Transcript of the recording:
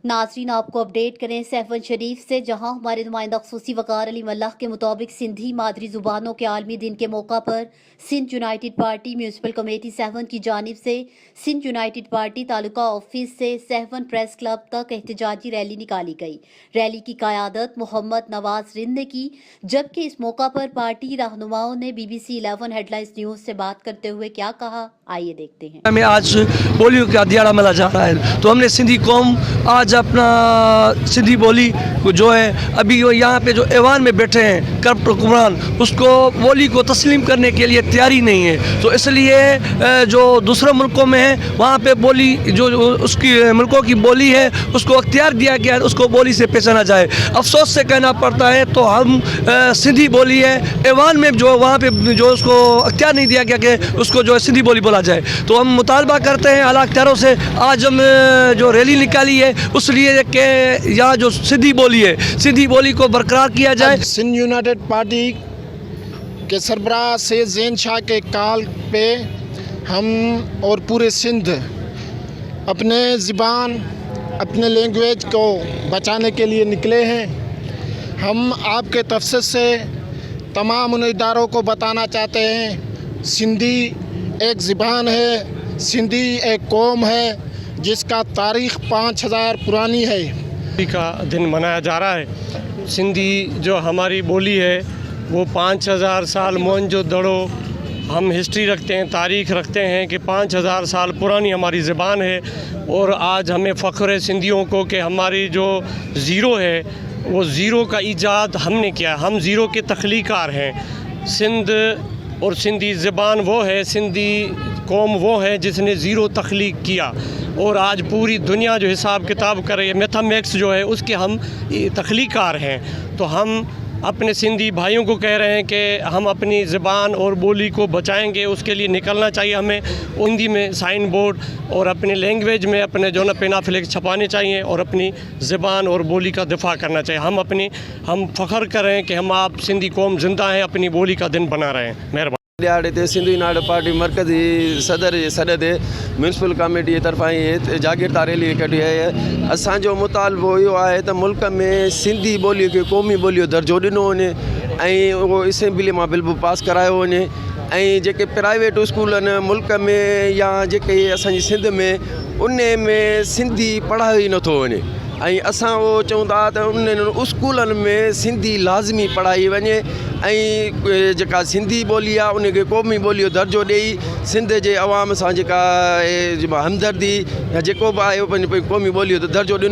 नाज़रीन, आपको अपडेट करें सहवन शरीफ से, जहां हमारे नुमाइंदा ख़ुसूसी वक़ार अली मल्लाह के मुताबिक सिंधी मादरी ज़ुबानों के आलमी दिन के मौका पर Sindh united party municipal committee Sehwan की जानिब से Sindh united party taluka office से सहवन प्रेस क्लब तक एहतजाजी रैली निकाली गई। रैली की क़यादत मोहम्मद नवाज रिंद ने की, जबकि इस मौका पर पार्टी रहनुमाओं ने BBC 11 हेडलाइंस न्यूज़ से बात करते हुए क्या कहा, आइए देखते हैं। हमें आज बोलियों का दिहाड़ा मना जा रहा है, तो हमने सिंधी कौम आज अपना सिंधी बोली को जो है अभी वो यहाँ पे जो ऐवान में बैठे हैं करप्ट हुक्मरान, उसको बोली को तस्लीम करने के लिए तैयारी नहीं है। तो इसलिए जो दूसरे मुल्कों में है वहाँ पे बोली जो उसकी मुल्कों की बोली है उसको अख्तियार दिया गया है, उसको बोली से पहचाना जाए। अफसोस से कहना पड़ता है तो हम सिंधी बोली है ऐवान में जो वहाँ पे जो उसको अख्तियार नहीं दिया गया कि उसको जो है सिंधी बोली बोला जाए। तो हम मुतालबा करते हैं आला अख्तियारों से, आज हम जो रैली निकाली है उस लिए कि यहाँ जो सिंधी बोली है सिंधी बोली को बरकरार किया जाए। सिंध यूनाइटेड पार्टी के सरबराह से ज़ैन शाह के कॉल पे हम और पूरे सिंध अपने ज़बान अपने लैंग्वेज को बचाने के लिए निकले हैं। हम आपके तफसील से तमाम उन इदारों को बताना चाहते हैं, सिंधी एक ज़बान है, सिंधी एक कौम है जिसका तारीख़ 5000 पुरानी है। का दिन मनाया जा रहा है। सिंधी जो हमारी बोली है वो 5000 साल मोहनजोदड़ो हम हिस्ट्री रखते हैं, तारीख़ रखते हैं कि 5000 साल पुरानी हमारी ज़बान है। और आज हमें फ़ख्र है सिंधियों को कि हमारी जो ज़ीरो है वो ज़ीरो का ईजाद हमने किया, हम ज़ीरो के तख्लीकार हैं। सिंध और सिंधी ज़बान वो है, सिंधी कौम वो है जिसने ज़ीरो तख्लीक किया। और आज पूरी दुनिया जो हिसाब किताब कर रही है, मैथमेटिक्स जो है उसके हम तख्लीकार हैं। तो हम अपने सिंधी भाइयों को कह रहे हैं कि हम अपनी ज़बान और बोली को बचाएंगे, उसके लिए निकलना चाहिए। हमें हिंदी में साइन बोर्ड और अपने लैंग्वेज में अपने जो ना पेना फ्लेक्स छपाने चाहिए और अपनी ज़बान और बोली का दिफा करना चाहिए। हम फ़ख्र करें कि हम आप सिंधी कौम ज़िंदा हैं, अपनी बोली का दिन बना रहे हैं। मेहरबानी। दिहाड़े ते सिंध यूनाइटेड पार्टी मरकज़ी सदर जे सॾ ते म्यूनसिपल कमेटी तरफ़ां ही जागीरदार रैली कढी है। असांजो मुतालबो इहो आहे त मुल्क में सिंधी ॿोलीअ खे क़ौमी ॿोलीअ जो दर्जो ॾिनो वञे ऐं उहो असेंबली मां बिल बि पास करायो वञे। ऐं जेके प्राइवेट स्कूल आहिनि मुल्क में या जेके असांजी सिंध में उन में सिंधी पढ़ायो ई नथो वञे। ऐं असां उहो चऊं था त उन्हनि स्कूलनि में सिंधी लाज़मी पढ़ाई वञे ऐं जेका सिंधी ॿोली आहे उनखे क़ौमी ॿोलीअ जो दर्जो ॾेई सिंध जे अवाम सां जेका हमदर्दी या जेको बि आहे पंहिंजी क़ौमी ॿोलीअ जो दर्जो ॾिनो।